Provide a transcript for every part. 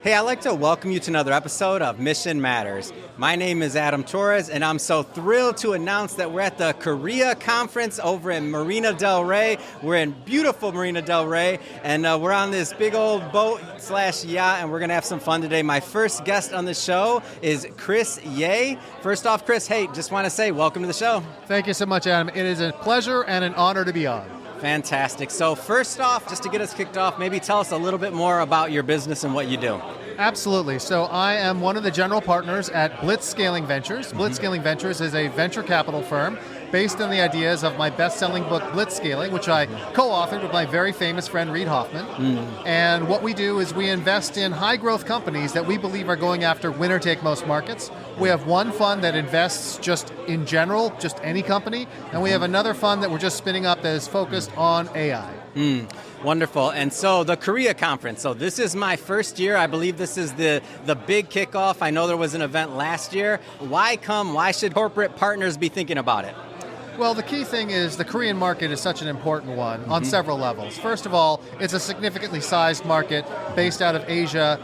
Hey, I'd like to welcome you to another episode of Mission Matters. My name is Adam Torres, and I'm so thrilled to announce that we're at the Korea conference over in Marina del Rey. We're in beautiful Marina del Rey, and we're on this big old boat/yacht, and we're going to have some fun today. My first guest on the show is Chris Ye. First off, Chris, hey, just want to say welcome to the show. Thank you so much, Adam. It is a pleasure and an honor to be on. Fantastic. So first off, just to get us kicked off, maybe tell us a little bit more about your business and what you do. Absolutely. So I am one of the general partners at Blitzscaling Ventures. Blitzscaling Ventures is a venture capital firm based on the ideas of my best-selling book, Blitzscaling, which I co-authored with my very famous friend, Reid Hoffman. And what we do is we invest in high-growth companies that we believe are going after winner-take-most markets. We have one fund that invests just in general, just any company, and we have another fund that we're just spinning up that is focused on AI. Wonderful. And so the Korea conference. So this is my first year. I believe this is the big kickoff. I know there was an event last year. Why come? Why should corporate partners be thinking about it? Well, the key thing is the Korean market is such an important one on several levels. First of all, it's a significantly sized market based out of Asia.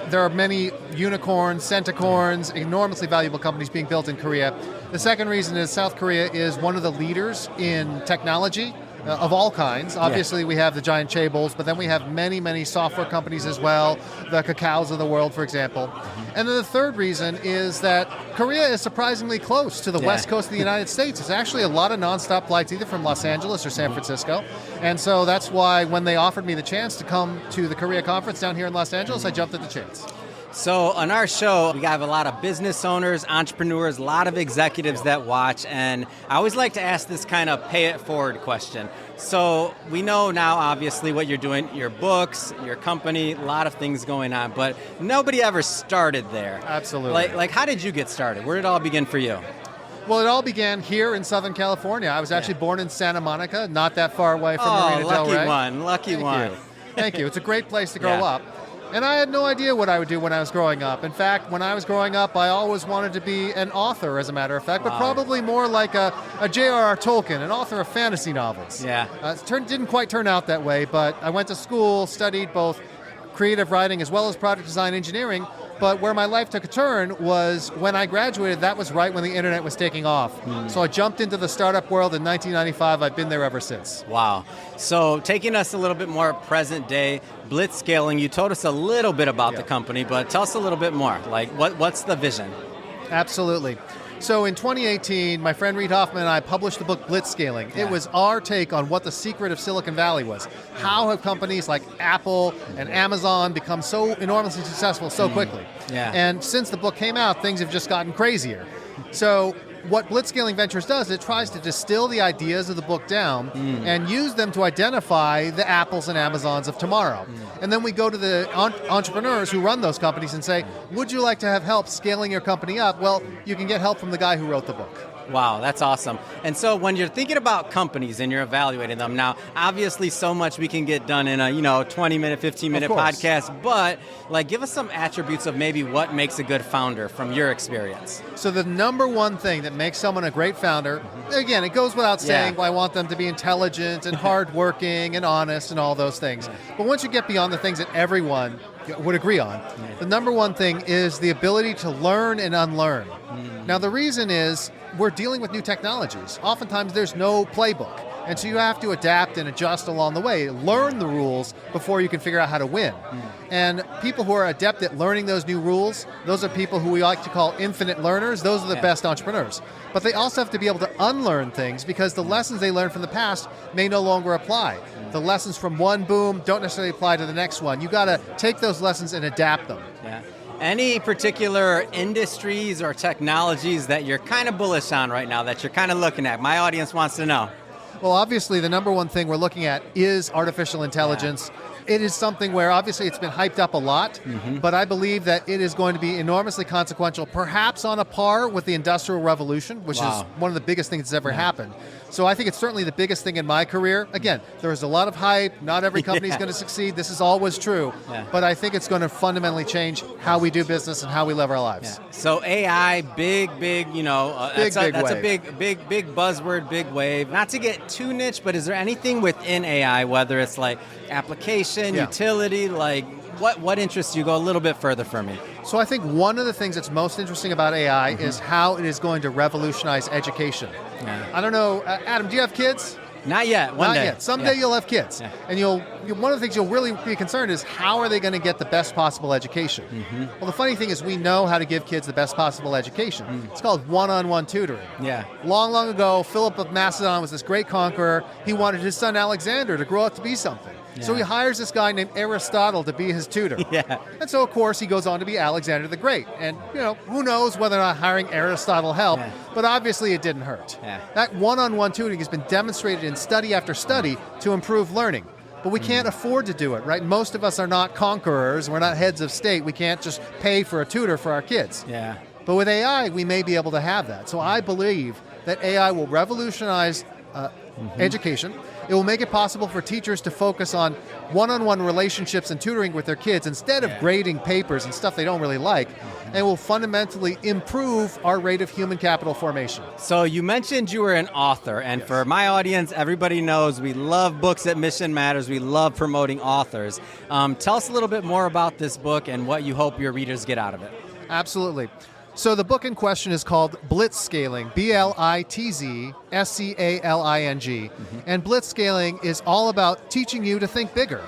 There are many unicorns, centacorns, enormously valuable companies being built in Korea. The second reason is South Korea is one of the leaders in technology of all kinds. Obviously, we have the giant chaebols, but then we have many, many software companies as well, the Kakaos of the world, for example. And then the third reason is that Korea is surprisingly close to the west coast of the United States. It's actually a lot of nonstop flights, either from Los Angeles or San Francisco. And so that's why when they offered me the chance to come to the Korea conference down here in Los Angeles, I jumped at the chance. So on our show, we have a lot of business owners, entrepreneurs, a lot of executives that watch, and I always like to ask this kind of pay it forward question. So we know now, obviously, what you're doing, your books, your company, a lot of things going on, but nobody ever started there. Absolutely. Like how did you get started? Where did it all begin for you? Well, it all began here in Southern California. I was actually born in Santa Monica, not that far away from Marina del Rey. Lucky one. Thank you. It's a great place to grow up. And I had no idea what I would do when I was growing up. In fact, when I was growing up, I always wanted to be an author, as a matter of fact, but probably more like a J.R.R. Tolkien, an author of fantasy novels. It didn't quite turn out that way, but I went to school, studied both creative writing as well as product design engineering. But where my life took a turn was when I graduated, that was right when the internet was taking off. So I jumped into the startup world in 1995. I've been there ever since. Wow. So taking us a little bit more present day, Blitzscaling, you told us a little bit about the company, but tell us a little bit more. Like what's the vision? Absolutely. So in 2018, my friend Reid Hoffman and I published the book Blitzscaling. It was our take on what the secret of Silicon Valley was. How have companies like Apple and Amazon become so enormously successful so quickly? And since the book came out, things have just gotten crazier. So what Blitzscaling Ventures does, it tries to distill the ideas of the book down and use them to identify the Apples and Amazons of tomorrow. And then we go to the entrepreneurs who run those companies and say, would you like to have help scaling your company up? Well, you can get help from the guy who wrote the book. Wow, that's awesome. And so when you're thinking about companies and you're evaluating them, now, obviously so much we can get done in a 20-minute, 15-minute podcast, but give us some attributes of maybe what makes a good founder from your experience. So the number one thing that makes someone a great founder, again, it goes without saying, I want them to be intelligent and hardworking and honest and all those things. But once you get beyond the things that everyone would agree on, the number one thing is the ability to learn and unlearn. Now the reason is we're dealing with new technologies. Oftentimes there's no playbook. And so you have to adapt and adjust along the way. Learn the rules before you can figure out how to win. And people who are adept at learning those new rules, those are people who we like to call infinite learners. Those are the best entrepreneurs. But they also have to be able to unlearn things because the lessons they learned from the past may no longer apply. The lessons from one boom don't necessarily apply to the next one. You got to take those lessons and adapt them. Any particular industries or technologies that you're kind of bullish on right now, that you're kind of looking at? My audience wants to know. Well, obviously, the number one thing we're looking at is artificial intelligence. It is something where obviously it's been hyped up a lot, but I believe that it is going to be enormously consequential, perhaps on a par with the Industrial Revolution, which is one of the biggest things that's ever happened. So I think it's certainly the biggest thing in my career. Again, there's a lot of hype. Not every company is going to succeed. This is always true. But I think it's going to fundamentally change how we do business and how we live our lives. So AI, big, that's a big buzzword, big wave. Not to get too niche, but is there anything within AI, whether it's like application, utility, like what interests you? Go a little bit further for me. So I think one of the things that's most interesting about AI is how it is going to revolutionize education. Yeah. I don't know, Adam, do you have kids? Not yet. One Not day. yet. Someday you'll have kids. Yeah. And one of the things you'll really be concerned is how are they going to get the best possible education? Well, the funny thing is we know how to give kids the best possible education. It's called one-on-one tutoring. Yeah. Long, long ago, Philip of Macedon was this great conqueror. He wanted his son Alexander to grow up to be something. So he hires this guy named Aristotle to be his tutor. Yeah. And so, of course, he goes on to be Alexander the Great. And, who knows whether or not hiring Aristotle helped, but obviously it didn't hurt. Yeah. That one-on-one tutoring has been demonstrated in study after study to improve learning. But we can't afford to do it, right? Most of us are not conquerors. We're not heads of state. We can't just pay for a tutor for our kids. Yeah. But with AI, we may be able to have that. So I believe that AI will revolutionize education. It will make it possible for teachers to focus on one-on-one relationships and tutoring with their kids instead of grading papers and stuff they don't really like, and will fundamentally improve our rate of human capital formation. So you mentioned you were an author, and for my audience, everybody knows we love books at Mission Matters. We love promoting authors. Tell us a little bit more about this book and what you hope your readers get out of it. Absolutely. So the book in question is called Blitzscaling, Blitzscaling, and Blitzscaling is all about teaching you to think bigger.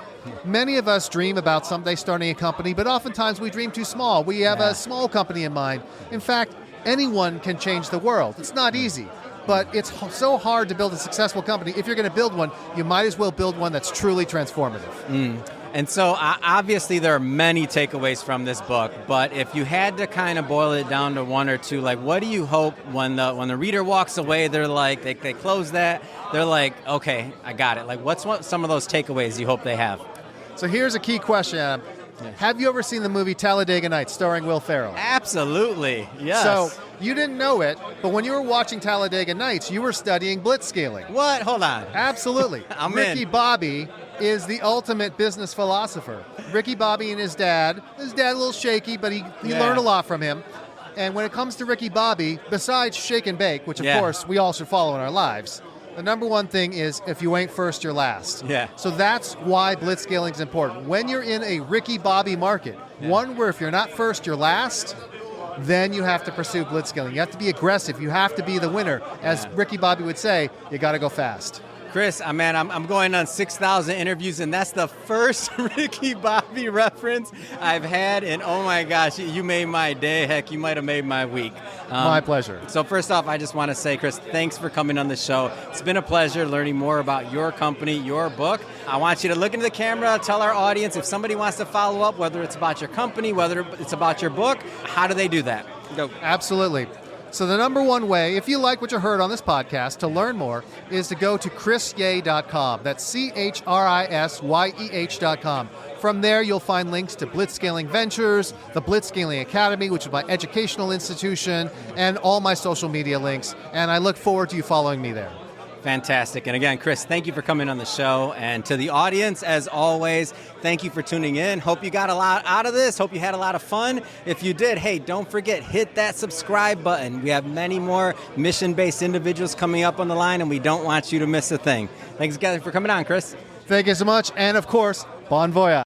Many of us dream about someday starting a company, but oftentimes we dream too small. We have a small company in mind. In fact, anyone can change the world. It's not easy, but it's so hard to build a successful company. If you're going to build one, you might as well build one that's truly transformative. And so obviously there are many takeaways from this book, but if you had to kind of boil it down to one or two, like what do you hope when the reader walks away, they're like, they close that, they're like, okay, I got it. Like what's some of those takeaways you hope they have? So here's a key question, Adam. Have you ever seen the movie Talladega Nights starring Will Ferrell? Absolutely, yes. So you didn't know it, but when you were watching Talladega Nights, you were studying blitzscaling. What? Hold on. Absolutely. Ricky Bobby is the ultimate business philosopher. Ricky Bobby and his dad a little shaky, but he learned a lot from him. And when it comes to Ricky Bobby, besides shake and bake, which of course we all should follow in our lives, the number one thing is if you ain't first, you're last. Yeah. So that's why blitzscaling is important. When you're in a Ricky Bobby market, one where if you're not first, you're last, then you have to pursue blitzscaling. You have to be aggressive. You have to be the winner. As Ricky Bobby would say, you got to go fast. Chris, man, I'm going on 6,000 interviews, and that's the first Ricky Bobby reference I've had, and oh my gosh, you made my day. Heck, you might have made my week. My pleasure. So first off, I just want to say, Chris, thanks for coming on the show. It's been a pleasure learning more about your company, your book. I want you to look into the camera, tell our audience if somebody wants to follow up, whether it's about your company, whether it's about your book, how do they do that? Go. Absolutely. So the number one way, if you like what you heard on this podcast, to learn more, is to go to chrisyeh.com. That's CHRISYEH.com. From there, you'll find links to Blitzscaling Ventures, the Blitzscaling Academy, which is my educational institution, and all my social media links. And I look forward to you following me there. Fantastic. And again, Chris, thank you for coming on the show. And to the audience, as always, thank you for tuning in. Hope you got a lot out of this. Hope you had a lot of fun. If you did, hey, don't forget, hit that subscribe button. We have many more mission-based individuals coming up on the line, and we don't want you to miss a thing. Thanks, guys, for coming on, Chris. Thank you so much. And, of course, bon voyage.